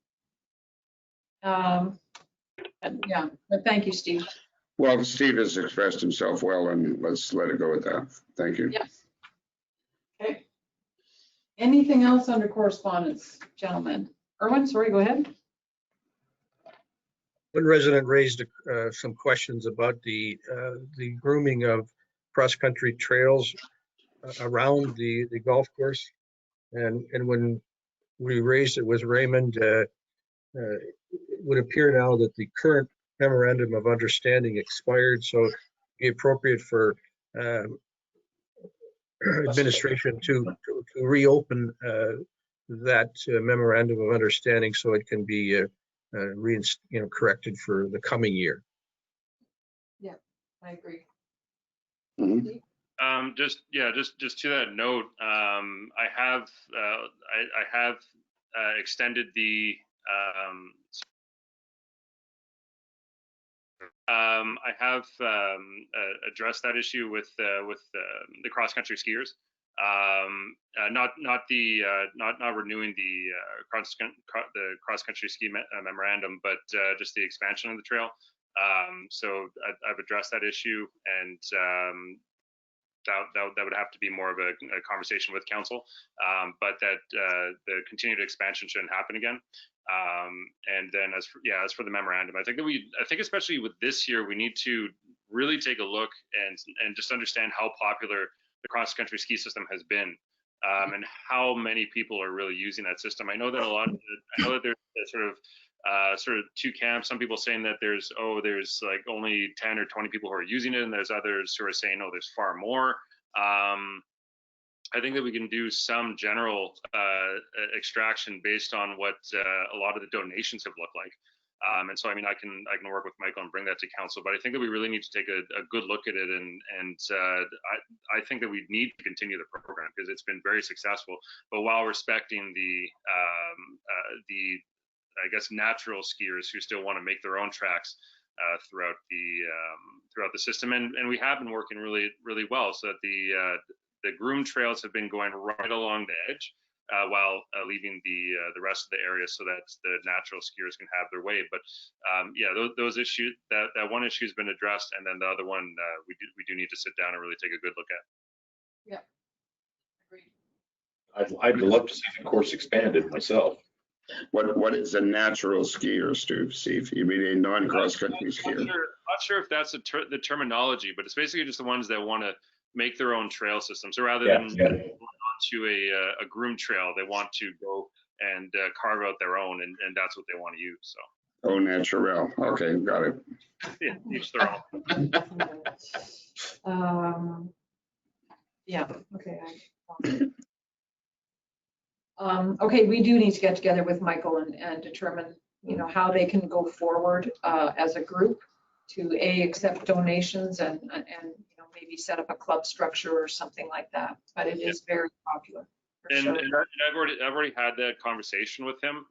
S2: Yeah, but thank you, Steve.
S4: Well, Steve has expressed himself well, and let's let it go with that. Thank you.
S2: Yes. Okay. Anything else under correspondence, gentlemen? Erwin, sorry, go ahead.
S7: One resident raised some questions about the grooming of cross-country trails around the golf course. And when we raised it with Raymond, it would appear now that the current memorandum of understanding expired, so it'd be appropriate for administration to reopen that memorandum of understanding so it can be corrected for the coming year.
S2: Yeah, I agree.
S4: Mhm.
S3: Just to that note, I have extended the I have addressed that issue with the cross country skiers. Not renewing the cross country ski memorandum, but just the expansion of the trail. So I've addressed that issue, and that would have to be more of a conversation with council, but that the continued expansion shouldn't happen again. And then as for the memorandum, I think especially with this year, we need to really take a look and just understand how popular the cross country ski system has been, and how many people are really using that system. I know that there's sort of two camps. Some people saying that there's like only 10 or 20 people who are using it, and there's others who are saying, oh, there's far more. I think that we can do some general extraction based on what a lot of the donations have looked like. And so, I mean, I can work with Michael and bring that to council, but I think that we really need to take a good look at it, and I think that we need to continue the program because it's been very successful, but while respecting the I guess natural skiers who still want to make their own tracks throughout the system, and we have been working really well so that the groomed trails have been going right along the edge, while leaving the rest of the area so that the natural skiers can have their way. But those issues, that one issue has been addressed, and then the other one we do need to sit down and really take a good look at.
S2: Yeah, agreed.
S5: I'd love to see the course expanded myself.
S4: What is a natural skier, Steve? You mean a non-cross country skier?
S3: Not sure if that's the terminology, but it's basically just the ones that want to make their own trail system. So rather than going onto a groomed trail, they want to go and carve out their own, and that's what they want to use. So.
S4: Oh, natural. Okay, got it.
S3: Yeah, each their own.
S2: Yeah. Okay. Okay, we do need to get together with Michael and determine, how they can go forward as a group to accept donations and maybe set up a club structure or something like that. But it is very popular.
S3: And I've already had that conversation with him,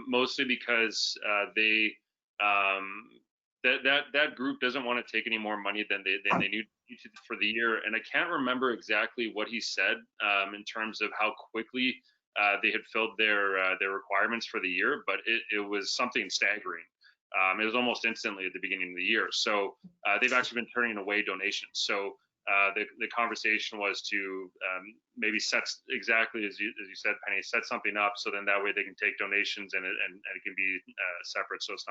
S3: mostly because that group doesn't want to take any more money than they need to for the year. And I can't remember exactly what he said in terms of how quickly they had filled their requirements for the year, but it was something staggering. It was almost instantly at the beginning of the year. So they've actually been turning away donations. So the conversation was to maybe set, exactly as you said, Penny, set something up so then that way they can take donations and it can be separate. So it's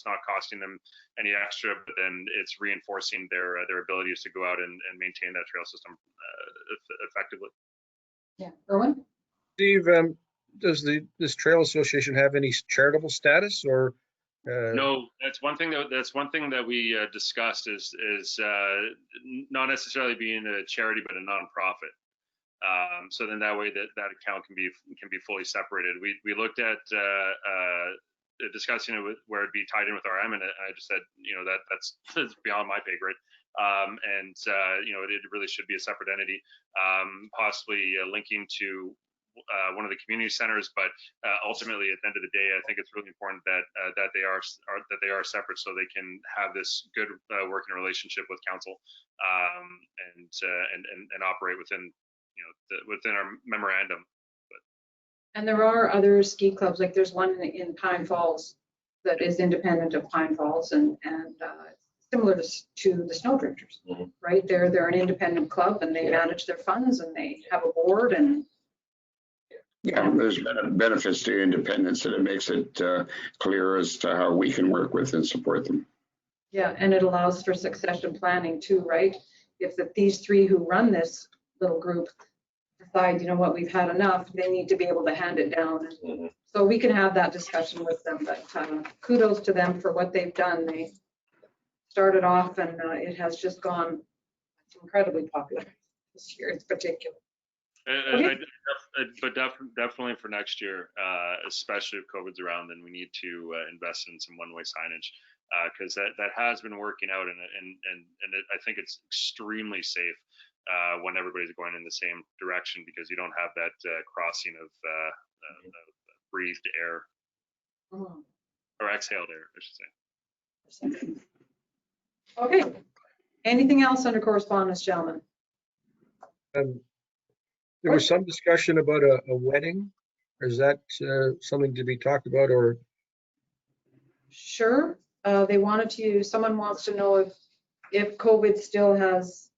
S3: not costing them any extra, but then it's reinforcing their abilities to go out and maintain that trail system effectively.
S2: Yeah, Erwin?
S7: Steve, does this trail association have any charitable status or?
S3: No, that's one thing that we discussed is not necessarily being a charity, but a nonprofit. So then that way that account can be fully separated. We looked at discussing it where it'd be tied in with RM, and I just said, that's beyond my pay grade. And it really should be a separate entity, possibly linking to one of the community centers, but ultimately, at the end of the day, I think it's really important that that they are separate, so they can have this good working relationship with council, and operate within within our memorandum.
S2: And there are other ski clubs, like there's one in Pine Falls that is independent of Pine Falls and similar to the Snowdrifters, right? They're an independent club and they manage their funds and they have a board and.
S4: Yeah, there's benefits to independence, and it makes it clear as to how we can work with and support them.
S2: Yeah, and it allows for succession planning too, right? If these three who run this little group decide, you know what, we've had enough, they need to be able to hand it down. So we can have that discussion with them, but kudos to them for what they've done. They started off and it has just gone incredibly popular this year in particular.
S3: But definitely for next year, especially if COVID's around, then we need to invest in some one-way signage, because that has been working out, and I think it's extremely safe when everybody's going in the same direction, because you don't have that crossing of breathed air or exhaled air, I should say.
S2: Okay. Anything else under correspondence, gentlemen?
S7: There was some discussion about a wedding. Is that something to be talked about, or?
S2: Sure. They wanted to, someone wants to know if COVID still has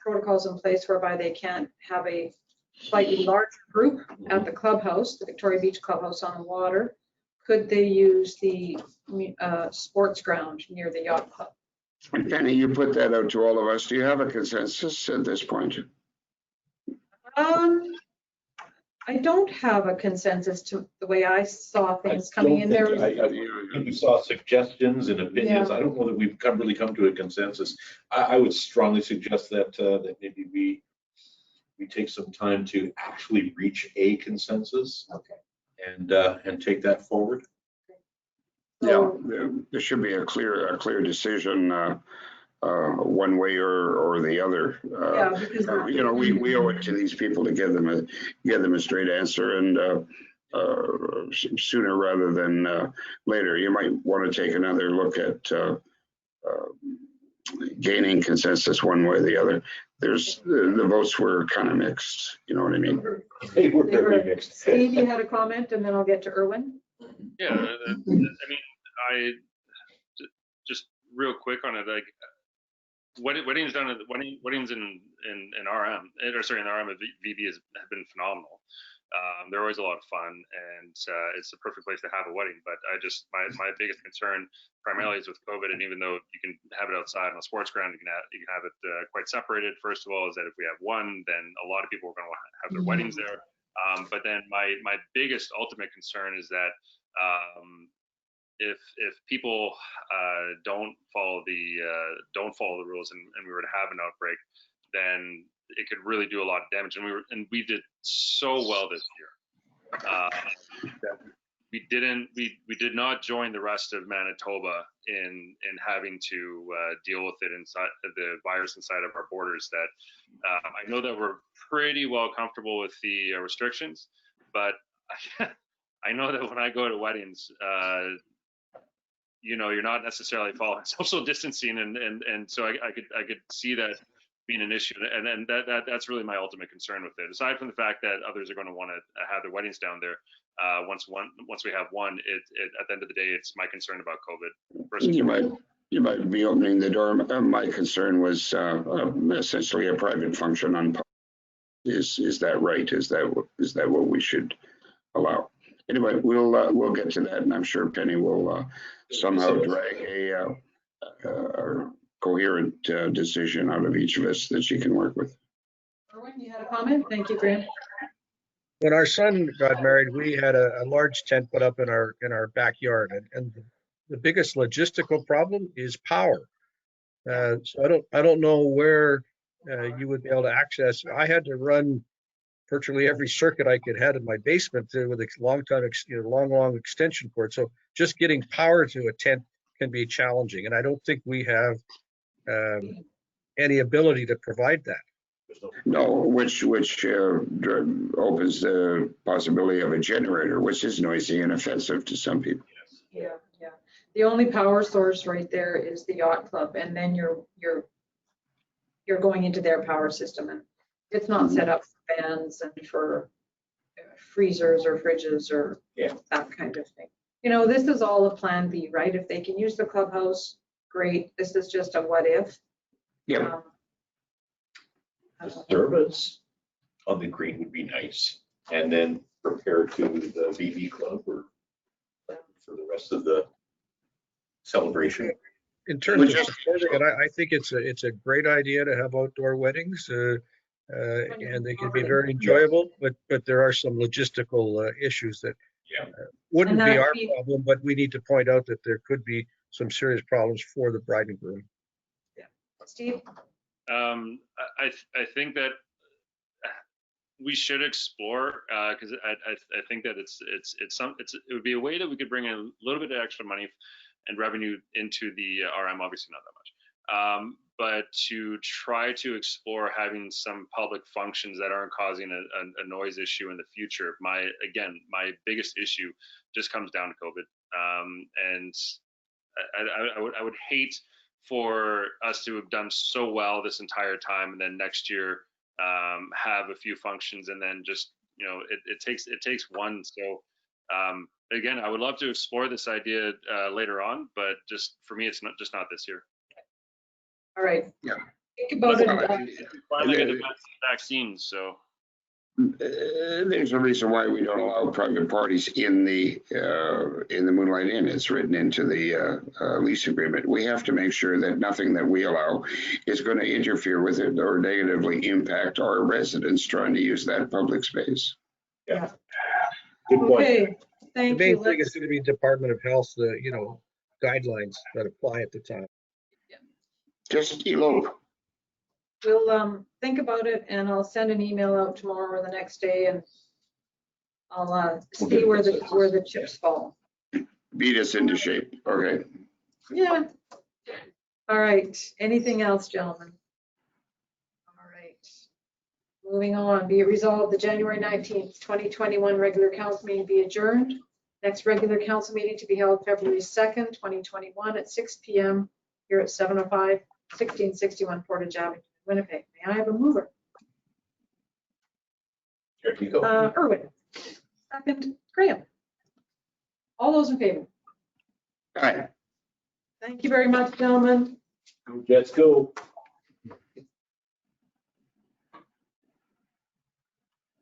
S2: protocols in place whereby they can't have a slightly larger group at the clubhouse, the Victoria Beach Clubhouse on the water. Could they use the sports ground near the yacht club?
S4: Penny, you put that out to all of us. Do you have a consensus at this point?
S2: I don't have a consensus to the way I saw things coming in there.
S5: We saw suggestions and opinions. Yeah. I don't know that we've really come to a consensus. I would strongly suggest that that maybe we take some time to actually reach a consensus. Okay. And take that forward.
S4: Yeah, there should be a clear decision. One way or the other. Yeah, because we owe it to these people to give them a straight answer, and sooner rather than later. You might want to take another look at gaining consensus one way or the other. The votes were kind of mixed. You know what I mean?
S5: They were very mixed.
S2: Steve, you had a comment, and then I'll get to Erwin.
S3: Yeah, I mean, I just real quick on it, like. Weddings done weddings in RM, or sorry, in RM at VB have been phenomenal. They're always a lot of fun, and it's the perfect place to have a wedding. But my biggest concern primarily is with COVID, and even though you can have it outside on a sports ground, you can have it quite separated. First of all, is that if we have one, then a lot of people are going to have their weddings there. But then my biggest ultimate concern is that if people don't follow the rules and we were to have an outbreak, then it could really do a lot of damage. And we did so well this year that we did not join the rest of Manitoba in having to deal with it inside the virus inside of our borders. That I know that we're pretty well comfortable with the restrictions, but I know that when I go to weddings, you're not necessarily following social distancing, and so I could see that being an issue, and that's really my ultimate concern with it. Aside from the fact that others are going to want to have their weddings down there, once we have one, at the end of the day, it's my concern about COVID.
S4: You might be opening the door. My concern was essentially a private function on. Is that right? Is that what we should allow? Anyway, we'll get to that, and I'm sure Penny will somehow drag a coherent decision out of each of us that she can work with.
S2: Erwin, you had a comment? Thank you, Graham.
S7: When our son got married, we had a large tent put up in our backyard, and the biggest logistical problem is power. So I don't know where you would be able to access. I had to run virtually every circuit I could have in my basement with a long extension cord. So just getting power to a tent can be challenging, and I don't think we have any ability to provide that.
S4: No, which opens the possibility of a generator, which is noisy and offensive to some people.
S2: Yeah, yeah. The only power source right there is the yacht club, and then you're going into their power system, and it's not set up for fans and for freezers or fridges or that kind of thing. You know, this is all a plan B, right? If they can use the clubhouse, great. This is just a what if.
S4: Yeah.
S5: Service on the green would be nice, and then prepare to the BB club or for the rest of the celebration.
S7: In terms of supporting it, I think it's a great idea to have outdoor weddings, and they can be very enjoyable, but there are some logistical issues that wouldn't be our problem, but we need to point out that there could be some serious problems for the bride and groom.
S2: Yeah. Steve?
S3: I think that we should explore because I think that it would be a way that we could bring in a little bit of extra money and revenue into the RM, obviously not that much, but to try to explore having some public functions that aren't causing a noise issue in the future. My biggest issue just comes down to COVID, and I would hate for us to have done so well this entire time and then next year have a few functions and then just, you know, it takes one. So again, I would love to explore this idea later on, but just for me, it's not this year.
S2: All right.
S4: Yeah.
S2: Think about it.
S3: Finally get the vaccines, so.
S4: There's a reason why we don't allow private parties in the Moonlight Inn. It's written into the lease agreement. We have to make sure that nothing that we allow is going to interfere with it or negatively impact our residents trying to use that public space.
S2: Yeah.
S5: Good point.
S2: Okay. Thank
S7: The
S2: you.
S7: main thing is going to be Department of Health, guidelines that apply at the time.
S4: Just elope.
S2: We'll think about it, and I'll send an email out tomorrow or the next day, and I'll see where the chips fall.
S4: Beat us into shape. Okay.
S2: Yeah. All right. Anything else, gentlemen? All right. Moving on. Be it resolved, the January 19th, 2021 regular council meeting be adjourned. Next regular council meeting to be held February 2nd, 2021 at 6 p.m. here at 705, 1661 Portage Avenue, Winnipeg. May I have a mover?
S5: Here you go.
S2: Irwin. Second, Graham. All those in favor?
S4: All right.
S2: Thank you very much, gentlemen.
S5: Let's go.